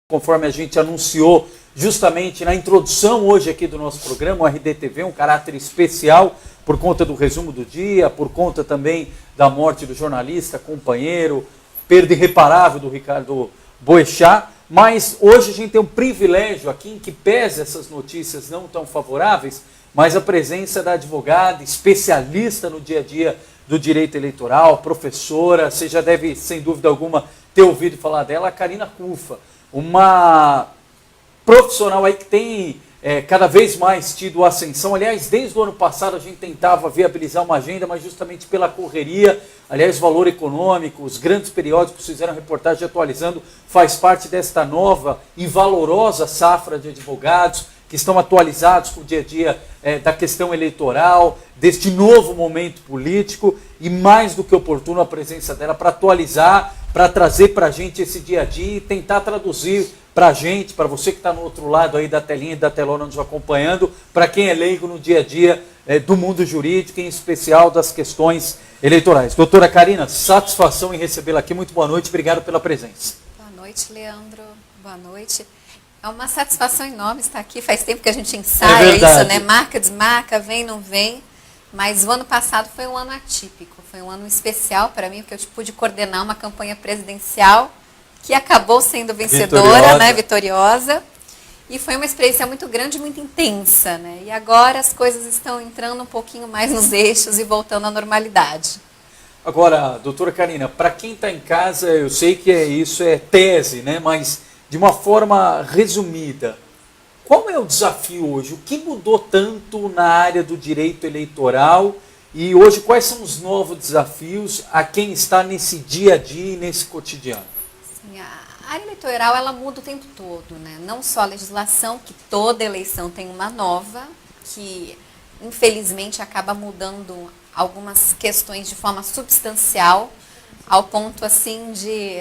Conforme a gente anunciou justamente na introdução hoje aqui do nosso programa, o RDTV, um caráter especial por conta do resumo do dia, por conta também da morte do jornalista, companheiro, perda irreparável do Ricardo Boechat. Mas hoje a gente tem um privilégio aqui em que pese essas notícias não tão favoráveis, mas a presença da advogada, especialista no dia a dia do direito eleitoral, professora, você já deve, sem dúvida alguma, ter ouvido falar dela, a Karina Cufa. Uma profissional aí que tem cada vez mais tido ascensão. Aliás, desde o ano passado a gente tentava viabilizar uma agenda, mas justamente pela correria, aliás, Valor Econômico, os grandes periódicos fizeram reportagem atualizando, faz parte desta nova e valorosa safra de advogados que estão atualizados com o dia a dia da questão eleitoral, deste novo momento político, e mais do que oportuno a presença dela para atualizar, para trazer para a gente esse dia a dia e tentar traduzir para a gente, para você que está no outro lado aí da telinha e da telona nos acompanhando, para quem é leigo no dia a dia do mundo jurídico, em especial das questões eleitorais. Doutora Karina, satisfação em recebê-la aqui, muito boa noite, obrigado pela presença. Boa noite, Leandro, boa noite. É uma satisfação enorme estar aqui, faz tempo que a gente ensaia isso, né? Marca, desmarca, vem, não vem. Mas o ano passado foi um ano atípico, foi um ano especial para mim, porque eu pude coordenar uma campanha presidencial que acabou sendo vencedora, vitoriosa. E foi uma experiência muito grande, muito intensa, né? E agora as coisas estão entrando um pouquinho mais nos eixos e voltando à normalidade. Agora, doutora Karina, para quem está em casa, eu sei que isso é tese, né? Mas de uma forma resumida, qual é o desafio hoje? O que mudou tanto na área do direito eleitoral? E hoje, quais são os novos desafios a quem está nesse dia a dia e nesse cotidiano? Sim, a área eleitoral ela muda o tempo todo, né? Não só a legislação, que toda eleição tem uma nova, que infelizmente acaba mudando algumas questões de forma substancial, ao ponto assim de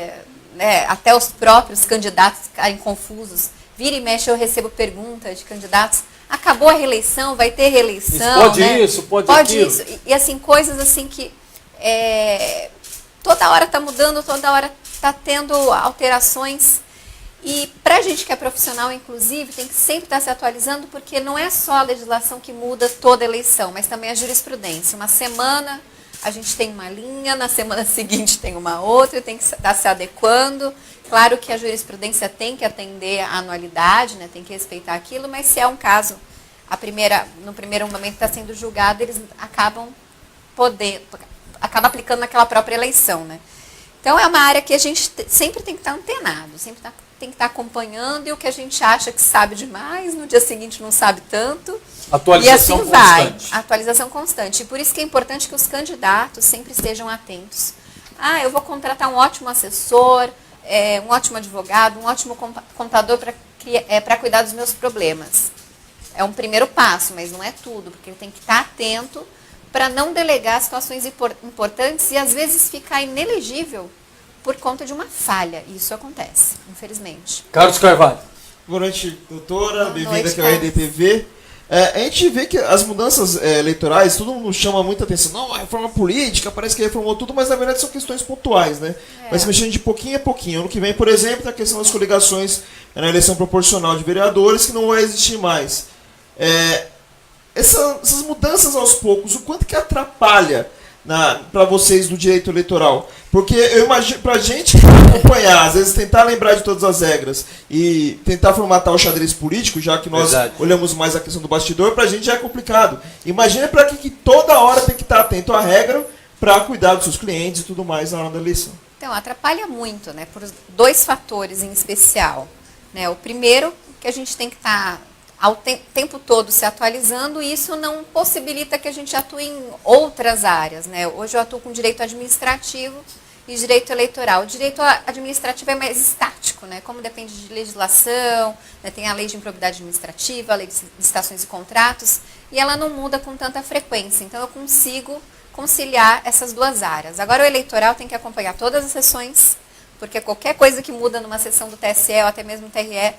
até os próprios candidatos ficarem confusos. Vira e mexe, eu recebo perguntas de candidatos, acabou a reeleição, vai ter reeleição, pode isso, pode aquilo. Isso. E assim, coisas assim que toda hora está mudando, toda hora está tendo alterações. E para a gente que é profissional, inclusive, tem que sempre estar se atualizando, porque não é só a legislação que muda toda eleição, mas também a jurisprudência. Uma semana a gente tem uma linha, na semana seguinte tem uma outra, tem que estar se adequando. Claro que a jurisprudência tem que atender à anualidade, né, tem que respeitar aquilo, mas se é um caso, no primeiro momento está sendo julgado, eles acaba aplicando naquela própria eleição, né? Então é uma área que a gente sempre tem que estar antenado, sempre tem que estar acompanhando, e o que a gente acha que sabe demais, no dia seguinte não sabe tanto. Atualização constante. E assim vai, atualização constante. E por isso que é importante que os candidatos sempre estejam atentos. Eu vou contratar um ótimo assessor, um ótimo advogado, um ótimo contador para cuidar dos meus problemas. É um primeiro passo, mas não é tudo, porque ele tem que estar atento para não delegar situações importantes e às vezes ficar inelegível por conta de uma falha. Isso acontece, infelizmente. Carlos Carvalho. Boa noite, doutora. Bem-vinda aqui ao RDTV. A gente vê que as mudanças eleitorais, todo mundo chama muita atenção. Não, a reforma política, parece que reformou tudo, mas na verdade são questões pontuais, né? Vai se mexendo de pouquinho a pouquinho. Ano que vem, por exemplo, tem a questão das coligações na eleição proporcional de vereadores, que não vai existir mais. Essas mudanças aos poucos, o quanto que atrapalha para vocês do direito eleitoral? Porque eu imagino, para a gente acompanhar, às vezes tentar lembrar de todas as regras e tentar formatar o xadrez político, já que nós olhamos mais a questão do bastidor, para a gente já é complicado. Imagina para que toda hora tem que estar atento à regra para cuidar dos seus clientes e tudo mais na hora da eleição. Então, atrapalha muito, né, por dois fatores em especial. Né? O primeiro, que a gente tem que estar ao tempo todo se atualizando, e isso não possibilita que a gente atue em outras áreas, né? Hoje eu atuo com direito administrativo e direito eleitoral. O direito administrativo é mais estático, né? Como depende de legislação, né? Tem a lei de improbidade administrativa, a lei de licitações e contratos, e ela não muda com tanta frequência. Então eu consigo conciliar essas duas áreas. Agora o eleitoral tem que acompanhar todas as sessões, porque qualquer coisa que muda numa sessão do TSE ou até mesmo do TRE,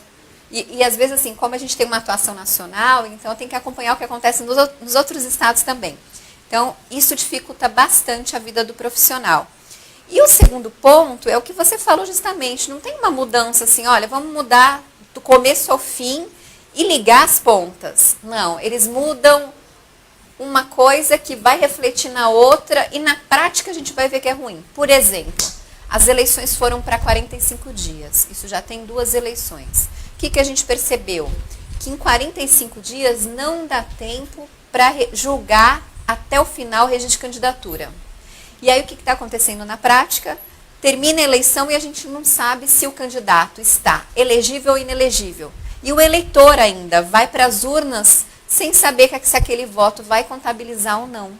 e às vezes, assim, como a gente tem uma atuação nacional, então tem que acompanhar o que acontece nos outros estados também. Então, isso dificulta bastante a vida do profissional. E o segundo ponto é o que você falou justamente, não tem uma mudança assim, olha, vamos mudar do começo ao fim e ligar as pontas. Não, eles mudam uma coisa que vai refletir na outra e na prática a gente vai ver que é ruim. Por exemplo, as eleições foram para 45 dias, isso já tem 2 eleições. O que a gente percebeu? Que em 45 dias não dá tempo para julgar até o final o registro de candidatura. E aí o que está acontecendo na prática? Termina a eleição e a gente não sabe se o candidato está elegível ou inelegível. E o eleitor ainda vai para as urnas sem saber se aquele voto vai contabilizar ou não.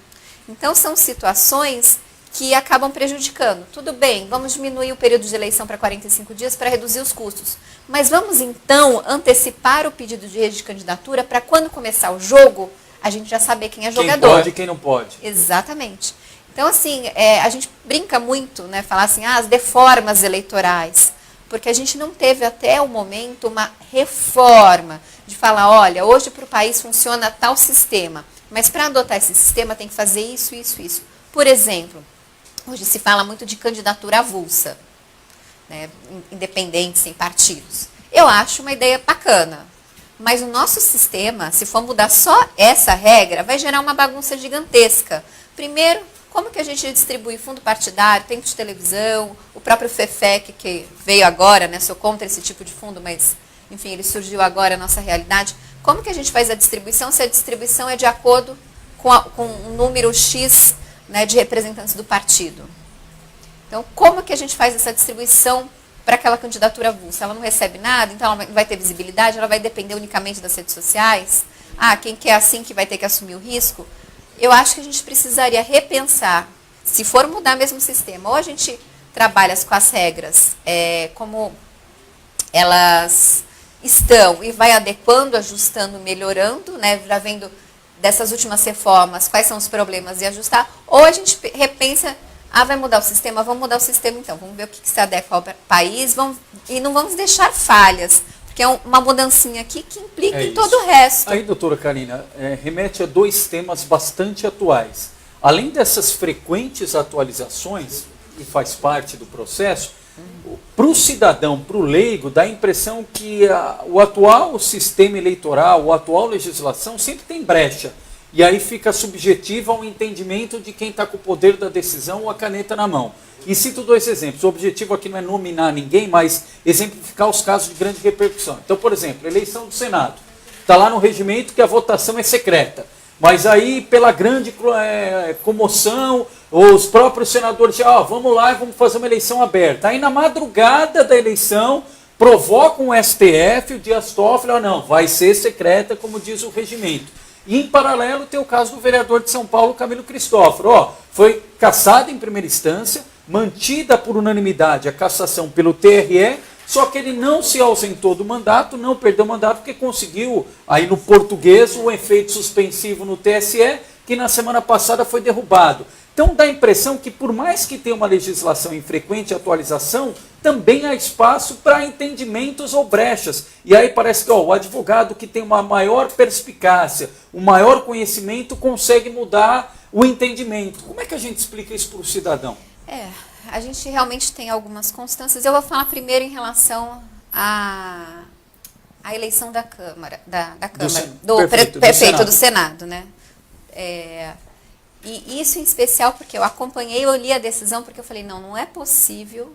Então são situações que acabam prejudicando. Tudo bem, vamos diminuir o período de eleição para 45 dias para reduzir os custos. Mas vamos então antecipar o pedido de registro de candidatura para quando começar o jogo, a gente já saber quem é jogador. Quem pode e quem não pode. Exatamente. Então, assim, a gente brinca muito, né, falar assim, as deformas eleitorais, porque a gente não teve até o momento uma reforma de falar, olha, hoje para o país funciona tal sistema, mas para adotar esse sistema tem que fazer isso, isso, isso. Por exemplo, hoje se fala muito de candidatura avulsa, né, independente, sem partidos. Eu acho uma ideia bacana, mas o nosso sistema, se for mudar só essa regra, vai gerar uma bagunça gigantesca. Primeiro, como que a gente distribui fundo partidário, tempo de televisão, o próprio FEFEC, que veio agora, né, sou contra esse tipo de fundo, mas, enfim, ele surgiu agora, a nossa realidade. Como que a gente faz a distribuição, se a distribuição é de acordo com um número X, né, de representantes do partido? Então, como que a gente faz essa distribuição para aquela candidatura avulsa? Ela não recebe nada, então ela não vai ter visibilidade, ela vai depender unicamente das redes sociais? Quem quer assim que vai ter que assumir o risco? Eu acho que a gente precisaria repensar, se for mudar mesmo o sistema, ou a gente trabalha com as regras como elas estão e vai adequando, ajustando, melhorando, né, já vendo dessas últimas reformas quais são os problemas e ajustar, ou a gente repensa, vai mudar o sistema, vamos mudar o sistema então, vamos ver o que se adequa ao país, e não vamos deixar falhas, que é uma mudancinha aqui que implica em todo o resto. Aí, doutora Karina, remete a 2 temas bastante atuais. Além dessas frequentes atualizações, e faz parte do processo, para o cidadão, para o leigo, dá a impressão que o atual sistema eleitoral, a atual legislação sempre tem brecha. E aí fica subjetiva ao entendimento de quem está com o poder da decisão ou a caneta na mão. E cito 2 exemplos. O objetivo aqui não é nominar ninguém, mas exemplificar os casos de grande repercussão. Então, por exemplo, eleição do Senado. Está lá no regimento que a votação é secreta. Mas aí, pela grande comoção, os próprios senadores dizem, vamos lá e vamos fazer uma eleição aberta. Aí, na madrugada da eleição, provocam o STF, o Dias Toffoli, não, vai ser secreta, como diz o regimento. E, em paralelo, tem o caso do vereador de São Paulo, Camilo Cristóforo. Foi cassado em primeira instância, mantida por unanimidade a cassação pelo TRE, só que ele não se ausentou do mandato, não perdeu o mandato, porque conseguiu, aí no português, um efeito suspensivo no TSE, que na semana passada foi derrubado. Então dá a impressão que, por mais que tenha uma legislação em frequente atualização, também há espaço para entendimentos ou brechas. E aí parece que o advogado que tem uma maior perspicácia, um maior conhecimento, consegue mudar o entendimento. Como é que a gente explica isso para o cidadão? A gente realmente tem algumas constâncias. Eu vou falar primeiro em relação à eleição da Câmara, do prefeito do Senado, né? E isso em especial porque eu acompanhei, eu li a decisão, porque eu falei, não é possível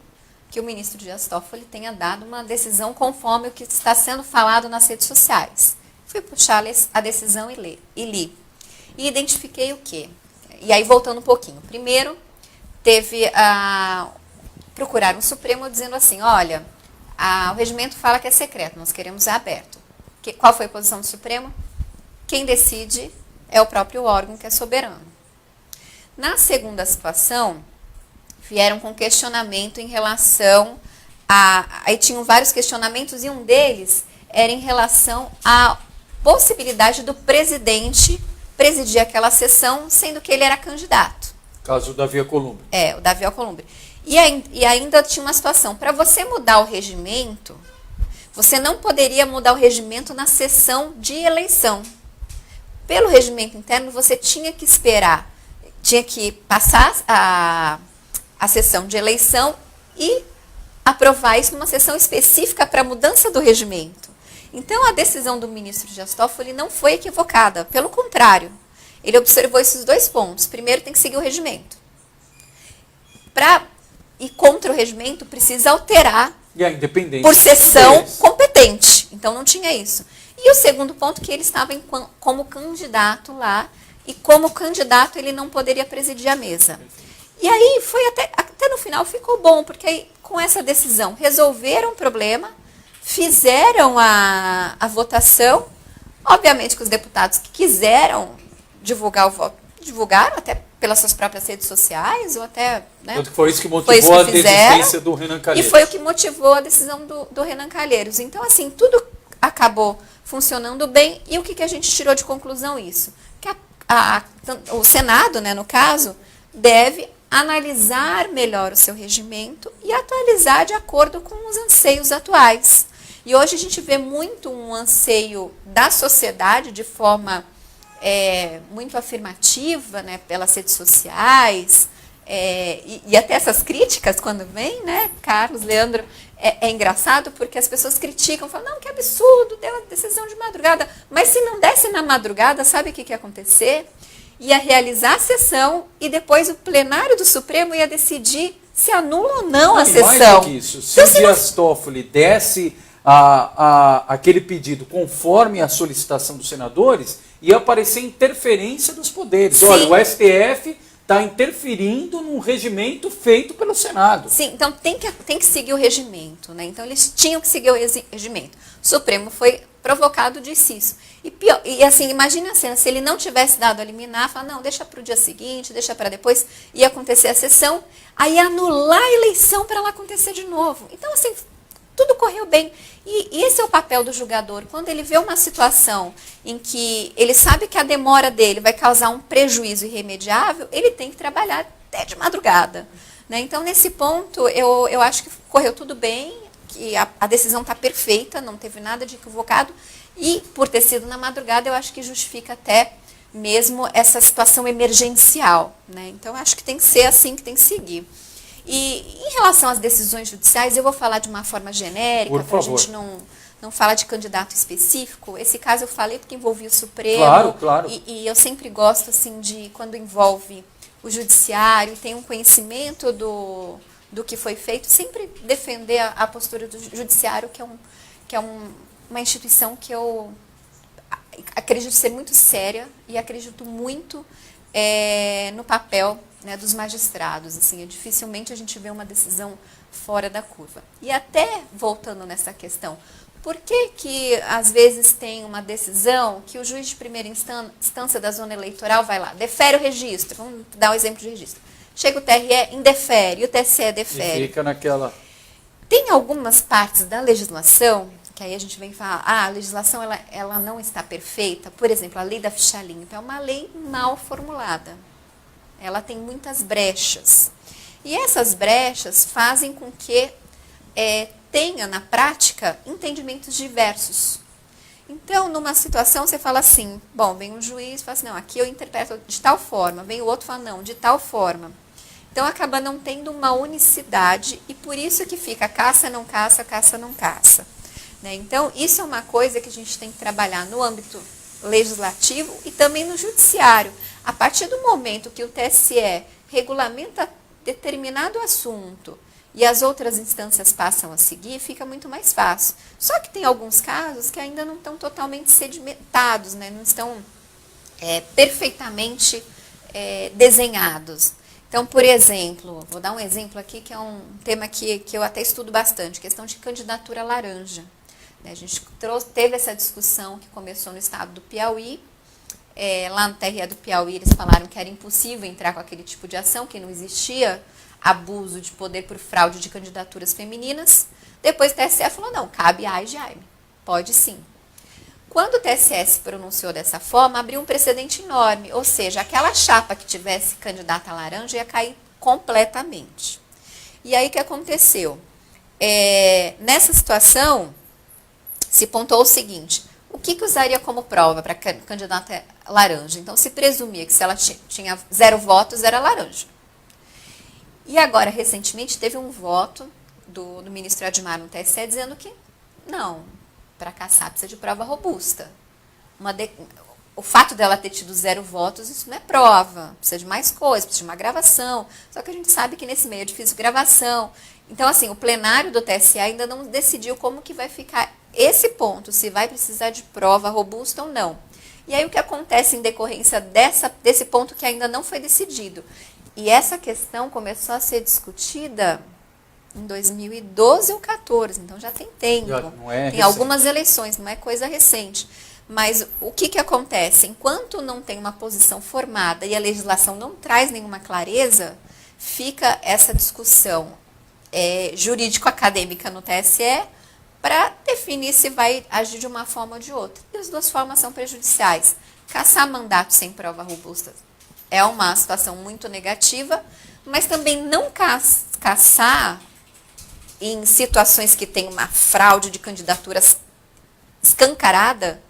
que o ministro Dias Toffoli tenha dado uma decisão conforme o que está sendo falado nas redes sociais. Fui puxar a decisão e li. E identifiquei o quê? E aí, voltando um pouquinho. Primeiro, teve procurar um Supremo dizendo assim, olha, o regimento fala que é secreto, nós queremos aberto. Qual foi a posição do Supremo? Quem decide é o próprio órgão que é soberano. Na segunda situação, vieram com questionamento em relação aí tinham vários questionamentos e um deles era em relação à possibilidade do presidente presidir aquela sessão, sendo que ele era candidato. Caso do Davi Alcolumbre. O Davi Alcolumbre. E ainda tinha uma situação, para você mudar o regimento, você não poderia mudar o regimento na sessão de eleição. Pelo regimento interno, você tinha que esperar, tinha que passar a a sessão de eleição e aprovar isso numa sessão específica para a mudança do regimento. Então, a decisão do ministro Dias Toffoli não foi equivocada, pelo contrário. Ele observou esses 2 pontos. Primeiro, tem que seguir o regimento. Para ir contra o regimento, precisa alterar E a independência por sessão deles. competente. Então, não tinha isso. E o segundo ponto, que ele estava como candidato lá, e como candidato ele não poderia presidir a mesa. E aí, foi até no final ficou bom, porque aí, com essa decisão, resolveram o problema, fizeram a votação. Obviamente que os deputados que quiseram divulgar o voto, divulgaram até pelas suas próprias redes sociais, ou até... Né, Tanto que foi isso que foi isso motivou que a fizeram, desistência do Renan Calheiros. e foi o que motivou a decisão do Renan Calheiros. Então, assim, tudo acabou funcionando bem. E o que a gente tirou de conclusão isso? Que o Senado, né, no caso, deve analisar melhor o seu regimento e atualizar de acordo com os anseios atuais. E hoje a gente vê muito um anseio da sociedade de forma muito afirmativa, né, pelas redes sociais, e até essas críticas quando vem, né, Carlos, Leandro, é engraçado porque as pessoas criticam, falam, não, que absurdo, deu a decisão de madrugada. Mas se não desse na madrugada, sabe o que ia acontecer? Ia realizar a sessão e depois o plenário do Supremo ia decidir se anula ou não a sessão. Mais do que isso, se Então, o Dias Toffoli desse aquele pedido conforme a solicitação dos senadores, ia aparecer interferência dos poderes. Sim. Olha, o STF está interferindo num regimento feito pelo Senado. Sim, então tem que seguir o regimento, né? Então eles tinham que seguir o regimento. O Supremo foi provocado, disse isso. E assim, imagina a cena, se ele não tivesse dado a liminar, falar, não, deixa para o dia seguinte, deixa para depois, ia acontecer a sessão, aí anular a eleição para ela acontecer de novo. Então, assim, tudo correu bem. E esse é o papel do julgador. Quando ele vê uma situação em que ele sabe que a demora dele vai causar um prejuízo irremediável, ele tem que trabalhar até de madrugada. Né? Então, nesse ponto, eu acho que correu tudo bem, que a decisão está perfeita, não teve nada de equivocado. E, por ter sido na madrugada, eu acho que justifica até mesmo essa situação emergencial. Né? Então, eu acho que tem que ser assim, que tem que seguir. E em relação às decisões judiciais, eu vou falar de uma forma genérica, para a gente não falar de candidato específico. Esse caso eu falei porque envolvia o Supremo. Claro, claro. E eu sempre gosto, assim, de quando envolve o judiciário e tem um conhecimento do que foi feito, sempre defender a postura do judiciário, que é uma instituição que eu acredito ser muito séria e acredito muito no papel, né, dos magistrados. Assim, dificilmente a gente vê uma decisão fora da curva. E até voltando nessa questão, por que às vezes tem uma decisão que o juiz de primeira instância da zona eleitoral vai lá, defere o registro, vamos dar um exemplo de registro. Chega o TRE, indefere, e o TSE defere. E fica naquela... Tem algumas partes da legislação, que aí a gente vem falar, a legislação ela não está perfeita. Por exemplo, a lei da ficha limpa é uma lei mal formulada. Ela tem muitas brechas. E essas brechas fazem com que tenha, na prática, entendimentos diversos. Então, numa situação, você fala assim, bom, vem um juiz e fala assim, não, aqui eu interpreto de tal forma, vem o outro e fala, não, de tal forma. Então, acaba não tendo uma unicidade e por isso que fica caça, não caça, caça, não caça. Né? Então, isso é uma coisa que a gente tem que trabalhar no âmbito legislativo e também no judiciário. A partir do momento que o TSE regulamenta determinado assunto e as outras instâncias passam a seguir, fica muito mais fácil. Só que tem alguns casos que ainda não estão totalmente sedimentados, né? Não estão perfeitamente desenhados. Então, por exemplo, vou dar um exemplo aqui que é um tema que eu até estudo bastante, questão de candidatura laranja. A gente teve essa discussão que começou no estado do Piauí. Lá no TRE do Piauí eles falaram que era impossível entrar com aquele tipo de ação, que não existia abuso de poder por fraude de candidaturas femininas. Depois o TSE falou, não, cabe a Jaime, pode sim. Quando o TSE se pronunciou dessa forma, abriu um precedente enorme, ou seja, aquela chapa que tivesse candidata laranja ia cair completamente. E aí o que aconteceu? Nessa situação, se pontuou o seguinte, o que usaria como prova para candidata laranja? Então, se presumia que se ela tinha 0 votos, era laranja. E agora, recentemente, teve um voto do ministro Admar no TSE dizendo que não, para cassar precisa de prova robusta. O fato dela ter tido 0 votos, isso não é prova, precisa de mais coisas, precisa de uma gravação. Só que a gente sabe que nesse meio é difícil gravação. Então, assim, o plenário do TSE ainda não decidiu como que vai ficar esse ponto, se vai precisar de prova robusta ou não. E aí o que acontece em decorrência desse ponto que ainda não foi decidido? E essa questão começou a ser discutida em 2012 ou 2014, então já tem tempo. Tem algumas eleições, não é coisa recente. Mas o que acontece? Enquanto não tem uma posição formada e a legislação não traz nenhuma clareza, fica essa discussão jurídico-acadêmica no TSE para definir se vai agir de uma forma ou de outra. E as duas formas são prejudiciais. Cassar mandato sem prova robusta é uma situação muito negativa, mas também não cassar em situações que tem uma fraude de candidaturas escancarada,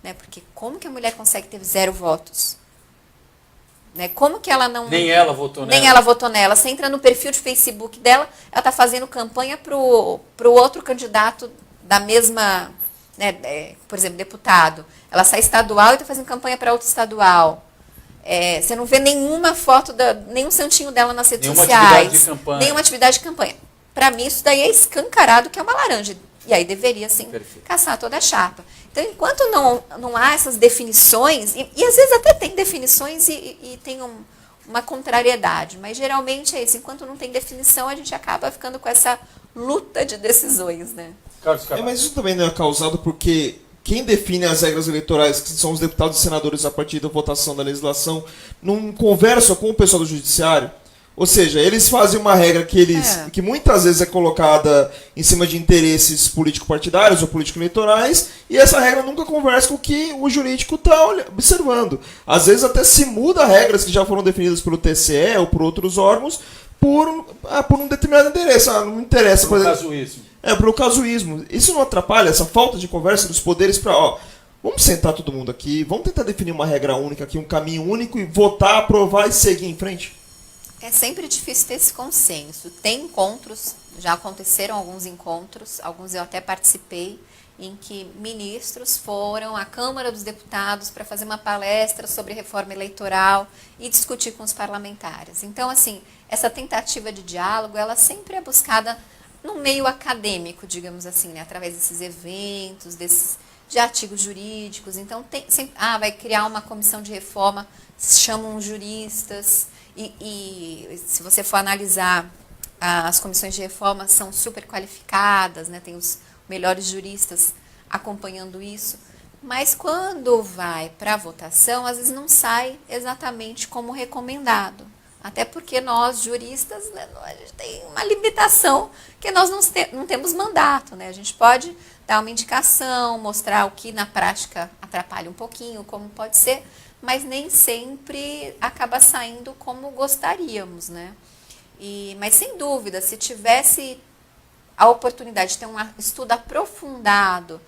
né? Porque como que a mulher consegue ter 0 votos? Né? Como que ela não... Nem ela votou nela. Nem ela votou nela. Você entra no perfil de Facebook dela, ela está fazendo campanha para o outro candidato da mesma, né, por exemplo, deputado. Ela sai estadual e está fazendo campanha para outro estadual. Você não vê nenhuma foto, nenhum santinho dela nas redes sociais. Atividade de campanha. Nenhuma atividade de campanha. Para mim, isso daí é escancarado que é uma laranja. E aí deveria, sim, caçar toda a chapa. Então, enquanto não há essas definições, e às vezes até tem definições e tem uma contrariedade, mas geralmente é isso. Enquanto não tem definição, a gente acaba ficando com essa luta de decisões, né? Mas isso também não é causado porque quem define as regras eleitorais, que são os deputados e senadores a partir da votação da legislação, não conversam com o pessoal do judiciário? Ou seja, eles fazem uma regra que muitas vezes é colocada em cima de interesses político-partidários ou político-eleitorais, e essa regra nunca conversa com o que o jurídico está observando. Às vezes até se muda regras que já foram definidas pelo TSE ou por outros órgãos por um determinado interesse. Não interessa. Por casuísmo. Pelo casuísmo. Isso não atrapalha essa falta de conversa dos poderes para... Vamos sentar todo mundo aqui, vamos tentar definir uma regra única aqui, um caminho único e votar, aprovar e seguir em frente? É sempre difícil ter esse consenso. Tem encontros, já aconteceram alguns encontros, alguns eu até participei, em que ministros foram à Câmara dos Deputados para fazer uma palestra sobre reforma eleitoral e discutir com os parlamentares. Então, assim, essa tentativa de diálogo, ela sempre é buscada no meio acadêmico, digamos assim, né? Através desses eventos, de artigos jurídicos. Então, vai criar uma comissão de reforma, chamam juristas... E se você for analisar, as comissões de reforma são super qualificadas, né? Tem os melhores juristas acompanhando isso. Mas quando vai para a votação, às vezes não sai exatamente como recomendado. Até porque nós, juristas, né, a gente tem uma limitação, que nós não temos mandato. Né? A gente pode dar uma indicação, mostrar o que na prática atrapalha um pouquinho, como pode ser, mas nem sempre acaba saindo como gostaríamos, né? Mas sem dúvida, se tivesse a oportunidade de ter um estudo aprofundado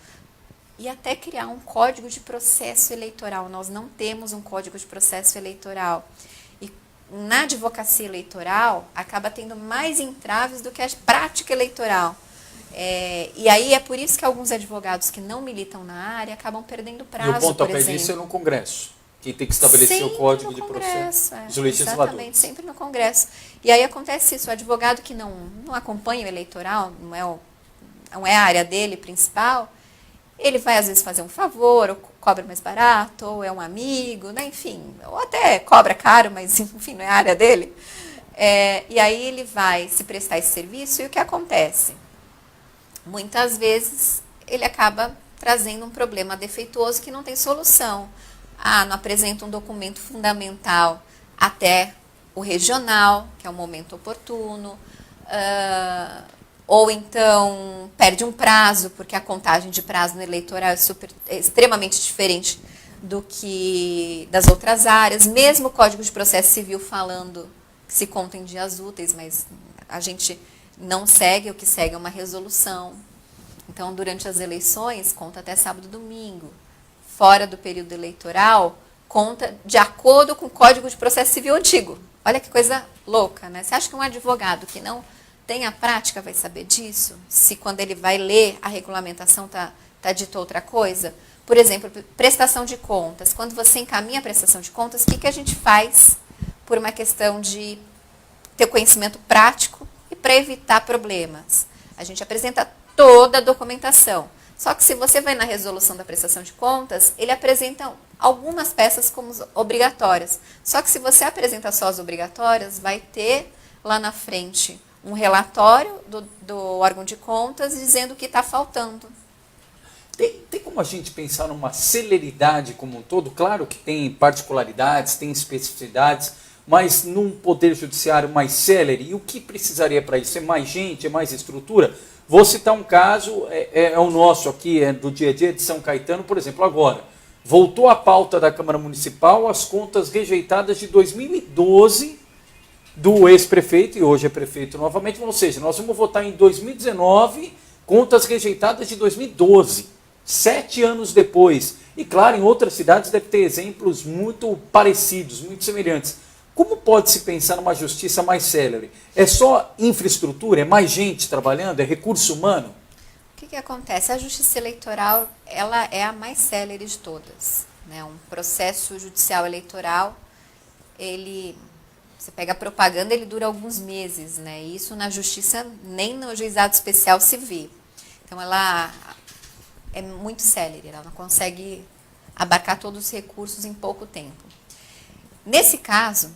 e até criar um código de processo eleitoral, nós não temos um código de processo eleitoral. E na advocacia eleitoral, acaba tendo mais entraves do que a prática eleitoral. E aí é por isso que alguns advogados que não militam na área acabam perdendo prazo, por exemplo. E o pontapé disso é no Congresso. Quem tem que estabelecer o código de processo. Os legisladores. Exatamente, sempre no Congresso. E aí acontece isso, o advogado que não acompanha o eleitoral, não é a área dele principal, ele vai às vezes fazer um favor, ou cobra mais barato, ou é um amigo, né? Enfim, ou até cobra caro, mas enfim, não é a área dele. E aí ele vai se prestar esse serviço, e o que acontece? Muitas vezes ele acaba trazendo um problema defeituoso que não tem solução. Não apresenta um documento fundamental até o regional, que é o momento oportuno, ou então perde um prazo, porque a contagem de prazo no eleitoral é extremamente diferente do que das outras áreas, mesmo o Código de Processo Civil falando que se conta em dias úteis, mas a gente não segue, o que segue é uma resolução. Então, durante as eleições, conta até sábado e domingo. Fora do período eleitoral, conta de acordo com o Código de Processo Civil antigo. olha que coisa louca, né? Você acha que um advogado que não tem a prática vai saber disso? Se quando ele vai ler a regulamentação tá dito outra coisa? Por exemplo, prestação de contas. Quando você encaminha a prestação de contas, o que a gente faz por uma questão de ter conhecimento prático e para evitar problemas? A gente apresenta toda a documentação. Só que se você vai na resolução da prestação de contas, ele apresenta algumas peças como obrigatórias. Só que se você apresenta só as obrigatórias, vai ter lá na frente um relatório do órgão de contas dizendo o que está faltando. Tem como a gente pensar numa celeridade como um todo? Claro que tem particularidades, tem especificidades, mas num poder judiciário mais célere. E o que precisaria para isso? É mais gente, é mais estrutura? Vou citar um caso, é o nosso aqui, é do dia a dia de São Caetano, por exemplo, agora. Voltou à pauta da Câmara Municipal as contas rejeitadas de 2012 do ex-prefeito, e hoje é prefeito novamente, ou seja, nós vamos votar em 2019 contas rejeitadas de 2012. 7 anos depois. E claro, em outras cidades deve ter exemplos muito parecidos, muito semelhantes. Como pode-se pensar numa justiça mais célere? É só infraestrutura? É mais gente trabalhando? É recurso humano? O que acontece? A justiça eleitoral, ela é a mais célere de todas, né? Um processo judicial eleitoral, você pega a propaganda, ele dura alguns meses, né? E isso na justiça, nem no juizado especial se vê. Então, ela é muito célere, ela consegue abarcar todos os recursos em pouco tempo. Nesse caso,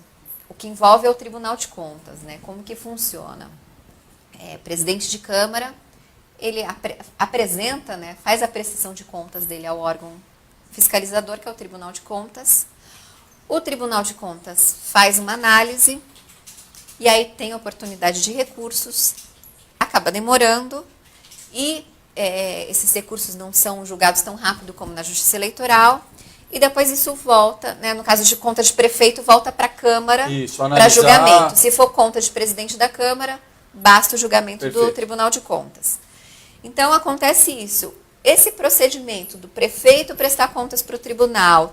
o que envolve é o Tribunal de Contas, né? Como que funciona? Presidente de Câmara, ele apresenta, né, faz a prestação de contas dele ao órgão fiscalizador, que é o Tribunal de Contas. O Tribunal de Contas faz uma análise e aí tem oportunidade de recursos, acaba demorando e esses recursos não são julgados tão rápido como na Justiça Eleitoral, e depois isso volta, né, no caso de conta de prefeito, volta para a Câmara para julgamento. Se for conta de presidente da Câmara, basta o julgamento do Tribunal de Contas. Então, acontece isso. Esse procedimento do prefeito prestar contas para o tribunal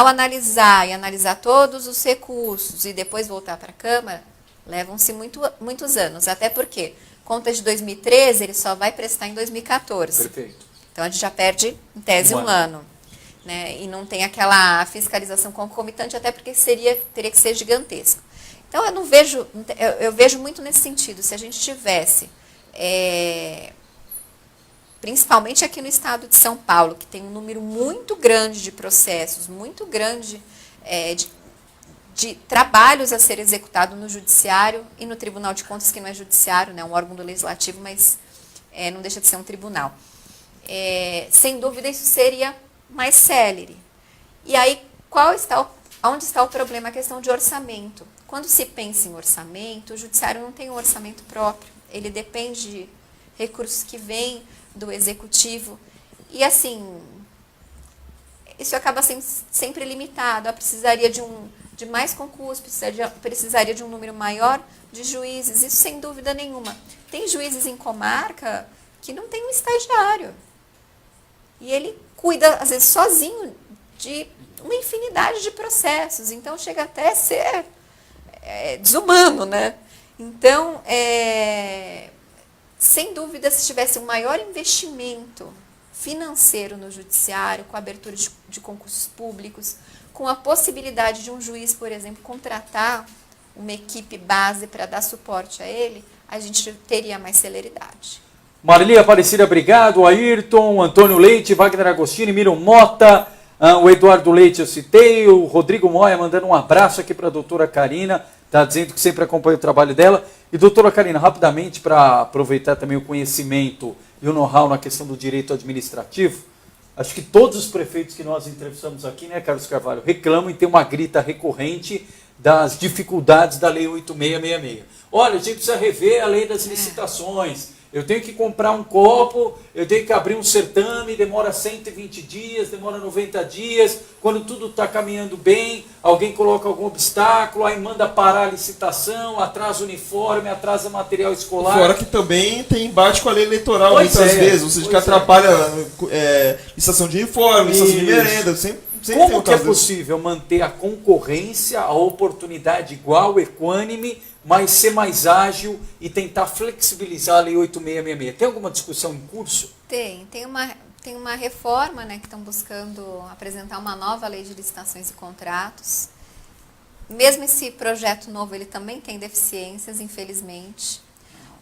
analisar e analisar todos os recursos e depois voltar para a Câmara, levam-se muitos anos, até porque contas de 2013 ele só vai prestar em 2014. Perfeito. Então a gente já perde, em tese, um ano. Né? E não tem aquela fiscalização concomitante, até porque teria que ser gigantesco. Então eu vejo muito nesse sentido. Se a gente tivesse, principalmente aqui no estado de São Paulo, que tem um número muito grande de processos, muito grande de trabalhos a ser executado no Judiciário e no Tribunal de Contas, que não é judiciário, né, é um órgão do Legislativo, mas não deixa de ser um tribunal. Sem dúvida, isso seria mais célere. E aí, onde está o problema? A questão de orçamento. Quando se pensa em orçamento, o Judiciário não tem um orçamento próprio. Ele depende de recursos que vêm do Executivo. E, assim, isso acaba sendo sempre limitado. Precisaria de mais concursos, precisaria de um número maior de juízes, isso sem dúvida nenhuma. Tem juízes em comarca que não tem um estagiário. E ele cuida, às vezes, sozinho de uma infinidade de processos. Então, chega até a ser desumano, né? Então, sem dúvida, se tivesse um maior investimento financeiro no judiciário, com a abertura de concursos públicos, com a possibilidade de um juiz, por exemplo, contratar uma equipe base para dar suporte a ele, a gente teria mais celeridade. Marli Aparecida, obrigado. Ayrton, Antônio Leite, Wagner Agostini, Miro Mota, o Eduardo Leite eu citei, o Rodrigo Moya mandando um abraço aqui para a doutora Karina, está dizendo que sempre acompanha o trabalho dela. E doutora Karina, rapidamente, para aproveitar também o conhecimento e o know-how na questão do direito administrativo, acho que todos os prefeitos que nós entrevistamos aqui, né, Carlos Carvalho, reclamam e tem uma grita recorrente das dificuldades da Lei 8666. Olha, a gente precisa rever a lei das licitações. Eu tenho que comprar um copo, eu tenho que abrir um certame, demora 120 dias, demora 90 dias. Quando tudo está caminhando bem, alguém coloca algum obstáculo, aí manda parar a licitação, atrasa o uniforme, atrasa material escolar. Fora que também tem embate com a lei eleitoral muitas vezes, ou seja, que atrapalha licitação de uniforme, licitação de merenda, sempre Sempre tem Como um que é caso desse. possível manter a concorrência, a oportunidade igual, equânime, mas ser mais ágil e tentar flexibilizar a Lei 8666? Tem alguma discussão em curso? Tem uma reforma, né, que estão buscando apresentar uma nova lei de licitações e contratos. Mesmo esse projeto novo, ele também tem deficiências, infelizmente.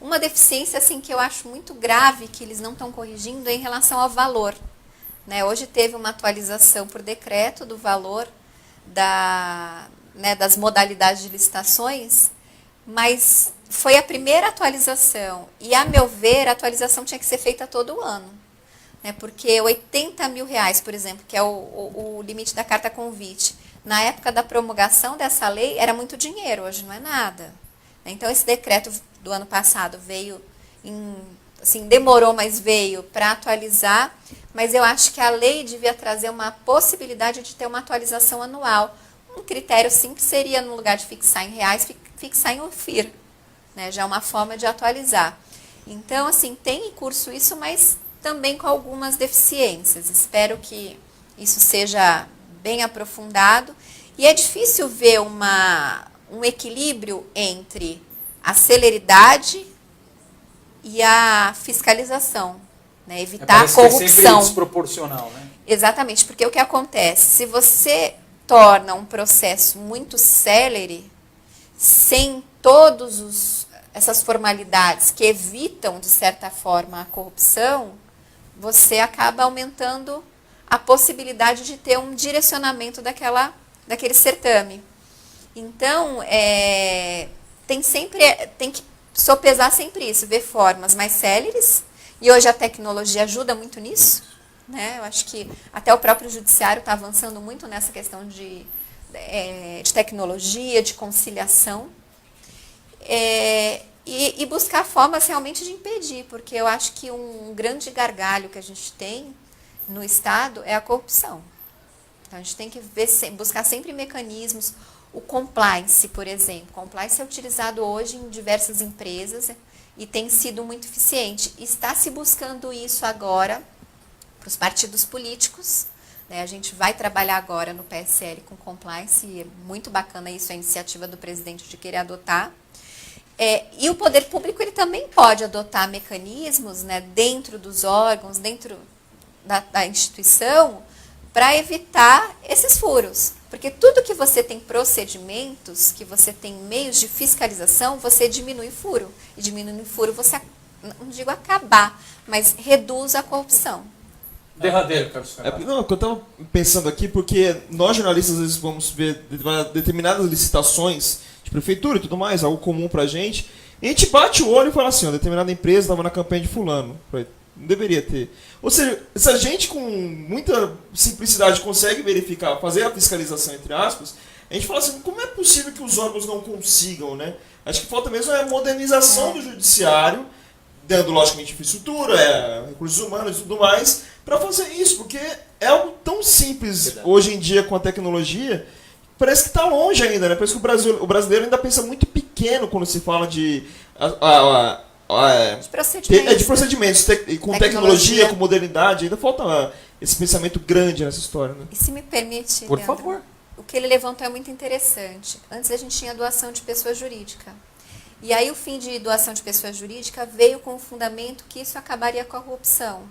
Uma deficiência assim, que eu acho muito grave, que eles não estão corrigindo, é em relação ao valor. Né? Hoje teve uma atualização por decreto do valor das modalidades de licitações, mas foi a primeira atualização. E, a meu ver, a atualização tinha que ser feita todo ano. Né? Porque R$80 mil, por exemplo, que é o limite da carta convite, na época da promulgação dessa lei, era muito dinheiro, hoje não é nada. Então, esse decreto do ano passado veio, demorou, mas veio para atualizar, mas eu acho que a lei devia trazer uma possibilidade de ter uma atualização anual. Um critério simples seria, no lugar de fixar em reais, fixar em UFIR, né? Já é uma forma de atualizar. Então, tem em curso isso, mas também com algumas deficiências. Espero que isso seja bem aprofundado. E é difícil ver um equilíbrio entre a celeridade e a fiscalização, né? Evitar a corrupção. Que é sempre desproporcional, né? Exatamente, porque o que acontece? Se você torna um processo muito célere, sem essas formalidades que evitam, de certa forma, a corrupção, você acaba aumentando a possibilidade de ter um direcionamento daquele certame. Então, tem que sopesar sempre isso, ver formas mais céleres, e hoje a tecnologia ajuda muito nisso, né? Eu acho que até o próprio judiciário está avançando muito nessa questão de tecnologia, de conciliação, e buscar formas realmente de impedir, porque eu acho que um grande gargalho que a gente tem no Estado é a corrupção. Então, a gente tem que buscar sempre mecanismos. O compliance, por exemplo. O compliance é utilizado hoje em diversas empresas e tem sido muito eficiente. Está se buscando isso agora para os partidos políticos. Né? A gente vai trabalhar agora no PSL com compliance, e é muito bacana isso, a iniciativa do presidente de querer adotar. E o poder público ele também pode adotar mecanismos, né, dentro dos órgãos, dentro da instituição, para evitar esses furos. Porque tudo que você tem procedimentos, que você tem meios de fiscalização, você diminui furo. E diminuindo furo, você, não digo acabar, mas reduz a corrupção. Derradeiro, Carlos. Não, eu estava pensando aqui, porque nós jornalistas às vezes vamos ver determinadas licitações de prefeitura e tudo mais, algo comum pra gente, e a gente bate o olho e fala assim, determinada empresa estava na campanha de fulano. Não deveria ter. Ou seja, se a gente com muita simplicidade consegue verificar, fazer a fiscalização, entre aspas, a gente fala assim, como é possível que os órgãos não consigam, né? Acho que falta mesmo a modernização do judiciário, dando, logicamente, infraestrutura, recursos humanos e tudo mais, para fazer isso, porque é algo tão simples hoje em dia com a tecnologia, parece que está longe ainda, né? Parece que o brasileiro ainda pensa muito pequeno quando se fala de... de procedimentos, com tecnologia, com modernidade, ainda falta esse pensamento grande nessa história, né? E se me permite, por Leandro, favor. O que ele levantou é muito interessante. Antes a gente tinha doação de pessoa jurídica. E aí o fim de doação de pessoa jurídica veio com o fundamento que isso acabaria com a corrupção.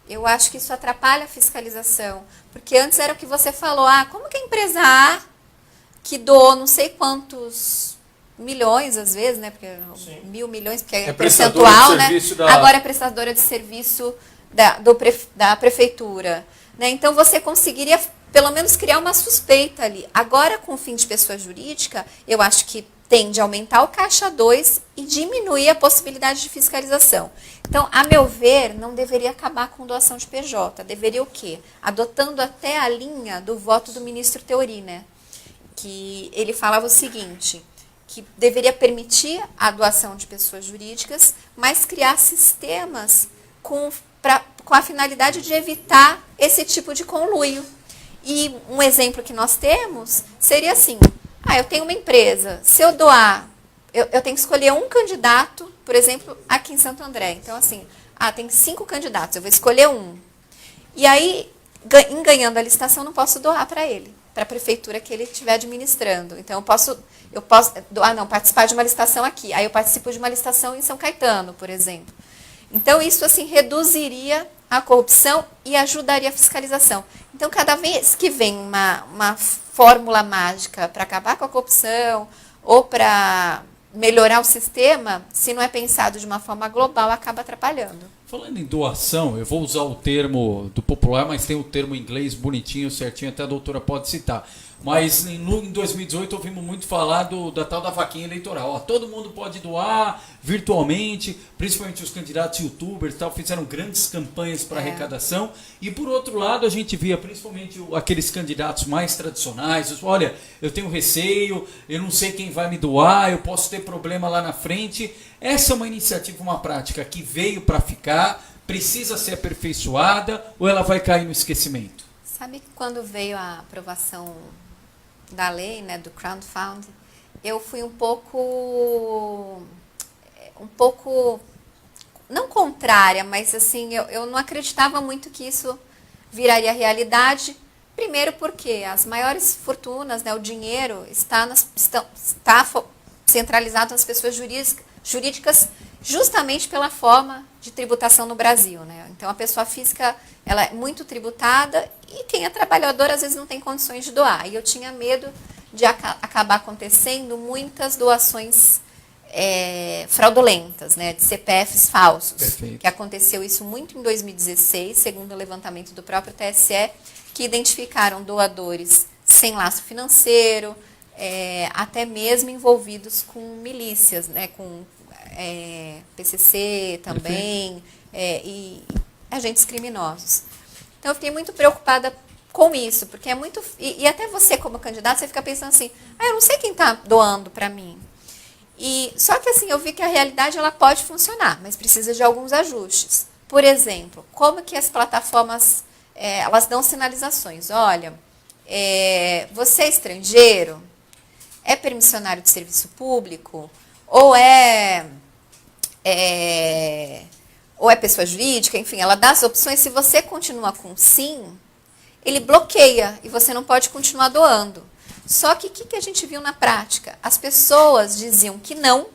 Eu acho que isso atrapalha a fiscalização. Porque antes era o que você falou, como que a empresa A, que doou não sei quantos milhões, às vezes, né? Porque 1.000 milhões, porque é percentual, né? Agora é prestadora de serviço da prefeitura. Né? Então, você conseguiria, pelo menos, criar uma suspeita ali. Agora, com o fim de pessoa jurídica, eu acho que tende a aumentar o caixa 2 e diminuir a possibilidade de fiscalização. Então, a meu ver, não deveria acabar com doação de PJ. Deveria o quê? Adotando até a linha do voto do ministro Teori, né? Que ele falava o seguinte, que deveria permitir a doação de pessoas jurídicas, mas criar sistemas com a finalidade de evitar esse tipo de conluio. E um exemplo que nós temos seria assim, eu tenho uma empresa, se eu doar, eu tenho que escolher um candidato, por exemplo, aqui em Santo André. Então, assim, tem 5 candidatos, eu vou escolher um. E aí, em ganhando a licitação, não posso doar para ele, para a prefeitura que ele estiver administrando. Então, eu posso doar, não, participar de uma licitação aqui. Aí eu participo de uma licitação em São Caetano, por exemplo. Então, isso assim reduziria a corrupção e ajudaria a fiscalização. Então, cada vez que vem uma fórmula mágica para acabar com a corrupção ou para melhorar o sistema, se não é pensado de uma forma global, acaba atrapalhando. Falando em doação, eu vou usar o termo do popular, mas tem o termo em inglês bonitinho, certinho, até a doutora pode citar. Mas em 2018 ouvimos muito falar da tal da vaquinha eleitoral. Ó, todo mundo pode doar virtualmente, principalmente os candidatos youtubers tal, fizeram grandes campanhas para arrecadação. E por outro lado, a gente via principalmente aqueles candidatos mais tradicionais. Olha, eu tenho receio, eu não sei quem vai me doar, eu posso ter problema lá na frente. Essa é uma iniciativa, uma prática que veio para ficar, precisa ser aperfeiçoada ou ela vai cair no esquecimento? Sabe que quando veio a aprovação da lei, né, do crowdfunding, eu fui um pouco, não contrária, mas assim, eu não acreditava muito que isso viraria realidade. Primeiro porque as maiores fortunas, né, o dinheiro está centralizado nas pessoas jurídicas justamente pela forma de tributação no Brasil, né? Então, a pessoa física, ela é muito tributada e quem é trabalhador, às vezes, não tem condições de doar. E eu tinha medo de acabar acontecendo muitas doações fraudulentas, né? De CPFs falsos. Perfeito. Que aconteceu isso muito em 2016, segundo o levantamento do próprio TSE, que identificaram doadores sem laço financeiro, até mesmo envolvidos com milícias, né? Com PCC também, e agentes criminosos. Então, eu fiquei muito preocupada com isso, porque é muito... E até você, como candidato, você fica pensando assim, eu não sei quem está doando para mim. Só que, assim, eu vi que a realidade ela pode funcionar, mas precisa de alguns ajustes. Por exemplo, como que as plataformas, elas dão sinalizações. Olha, você é estrangeiro? É permissionário de serviço público? Ou é pessoa jurídica, enfim, ela dá as opções. Se você continua com sim, ele bloqueia e você não pode continuar doando. Só que o que a gente viu na prática? As pessoas diziam que não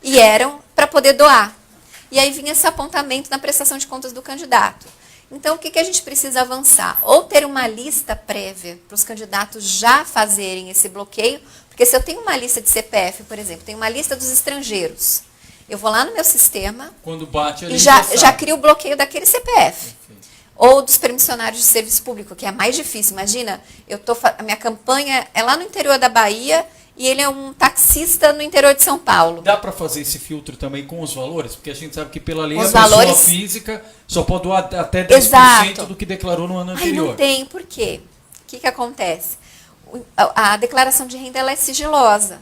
e eram para poder doar. E aí vinha esse apontamento na prestação de contas do candidato. Então, o que a gente precisa avançar? Ou ter uma lista prévia para os candidatos já fazerem esse bloqueio, porque se eu tenho uma lista de CPF, por exemplo, tenho uma lista dos estrangeiros, eu vou lá no meu sistema quando bate, e já crio o bloqueio daquele CPF. Perfeito. Ou dos permissionários de serviço público, que é mais difícil. Imagina, a minha campanha é lá no interior da Bahia e ele é um taxista no interior de São Paulo. Dá para fazer esse filtro também com os valores? Porque a gente sabe que pela lei os a pessoa valores... física só pode doar até 10% Exato. do que declarou no ano anterior. Não tem, por quê? O que acontece? A declaração de renda ela é sigilosa.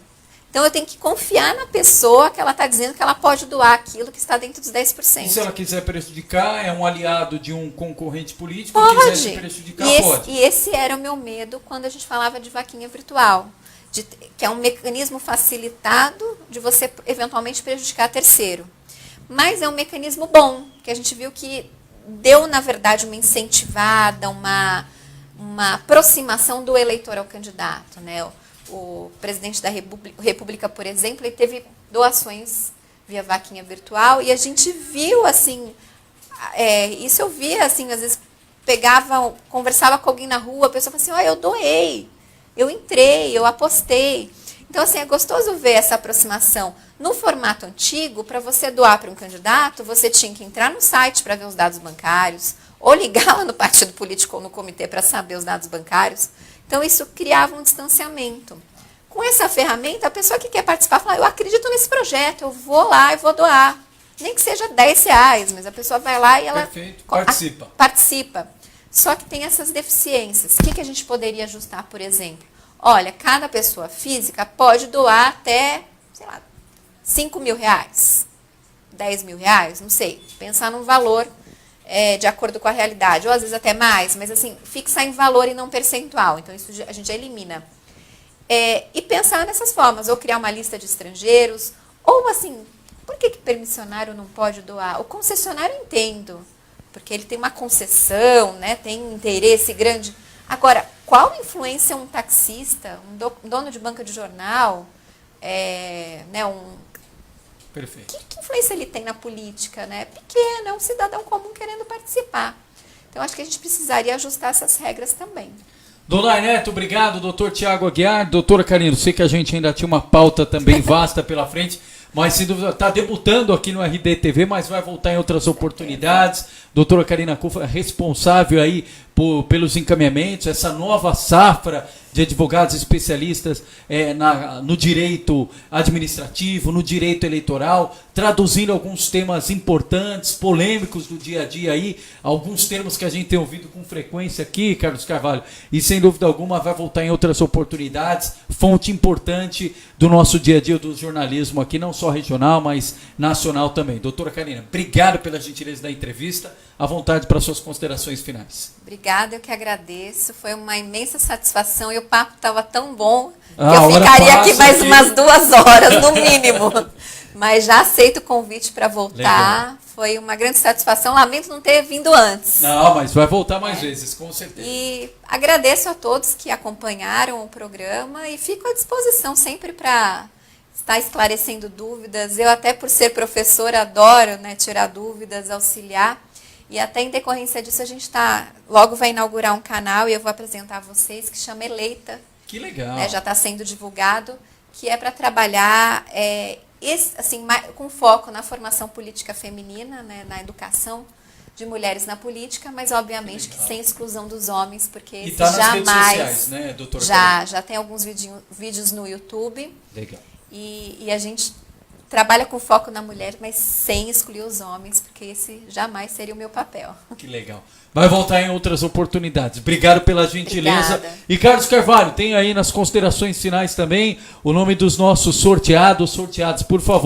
Então, eu tenho que confiar na pessoa que ela está dizendo que ela pode doar aquilo que está dentro dos 10%. E se ela quiser prejudicar, é um aliado de um concorrente político, pode. Quiser se prejudicar, pode. E esse era o meu medo quando a gente falava de vaquinha virtual, que é um mecanismo facilitado de você eventualmente prejudicar terceiro. Mas é um mecanismo bom, que a gente viu que deu, na verdade, uma incentivada, uma aproximação do eleitor ao candidato, né? O presidente da República, por exemplo, ele teve doações via vaquinha virtual e a gente viu, assim, isso eu via, assim, às vezes conversava com alguém na rua, a pessoa falava assim, eu doei, eu entrei, eu apostei. Então, assim, é gostoso ver essa aproximação. No formato antigo, para você doar para um candidato, você tinha que entrar no site para ver os dados bancários, ou ligar lá no partido político ou no comitê para saber os dados bancários. Então, isso criava um distanciamento. Com essa ferramenta, a pessoa que quer participar fala, eu acredito nesse projeto, eu vou lá e vou doar. Nem que seja R$10, mas a pessoa vai lá e ela Perfeito. Participa. Só que tem essas deficiências. O que a gente poderia ajustar, por exemplo? Olha, cada pessoa física pode doar até, sei lá, R$5.000, R$10.000, não sei. Pensar num valor de acordo com a realidade, ou às vezes até mais, mas assim, fixar em valor e não percentual. Então, isso a gente já elimina. E pensar nessas formas, ou criar uma lista de estrangeiros, ou assim, por que permissionário não pode doar? O concessionário eu entendo, porque ele tem uma concessão, né, tem um interesse grande. Agora, qual influência um taxista, um dono de banca de jornal, né, Perfeito. que influência ele tem na política? Né? Pequena, é um cidadão comum querendo participar. Então, acho que a gente precisaria ajustar essas regras também. Dona Neto, obrigado. Doutor Tiago Aguiar. Doutora Karina, sei que a gente ainda tinha uma pauta também vasta pela frente, mas sem dúvida está debutando aqui no RDTV, mas vai voltar em outras oportunidades. Doutora Karina Cufa, responsável aí pelos encaminhamentos, essa nova safra de advogados especialistas no direito administrativo, no direito eleitoral, traduzindo alguns temas importantes, polêmicos do dia a dia aí, alguns termos que a gente tem ouvido com frequência aqui, Carlos Carvalho, e sem dúvida alguma vai voltar em outras oportunidades, fonte importante do nosso dia a dia do jornalismo aqui, não só regional, mas nacional também. Doutora Karina, obrigado pela gentileza da entrevista, à vontade para suas considerações finais. Obrigada, eu que agradeço. Foi uma imensa satisfação e o papo estava tão bom que A eu hora ficaria passa aqui mais aqui. umas 2 horas, no mínimo. Mas já aceito o convite para voltar. Legal. Foi uma grande satisfação. Lamento não ter vindo antes. Não, mas vai voltar mais vezes, com certeza. E agradeço a todos que acompanharam o programa e fico à disposição sempre para estar esclarecendo dúvidas. Eu, até por ser professora, adoro, né, tirar dúvidas, auxiliar. E até em decorrência disso, a gente logo vai inaugurar um canal e eu vou apresentar a vocês, que chama Eleita. Que legal. Né, já está sendo divulgado, que é para trabalhar com foco na formação política feminina, né, na educação de mulheres na política, mas obviamente que sem exclusão dos homens, porque E esse está nas jamais... redes sociais, né, doutora? Já tem alguns vídeos no YouTube. Legal. E a gente trabalha com foco na mulher, mas sem excluir os homens, porque esse jamais seria o meu papel. Que legal. Vai voltar em outras oportunidades. Obrigado pela gentileza. Obrigada. E Carlos Carvalho, tem aí nas considerações finais também o nome dos nossos sorteados, por favor.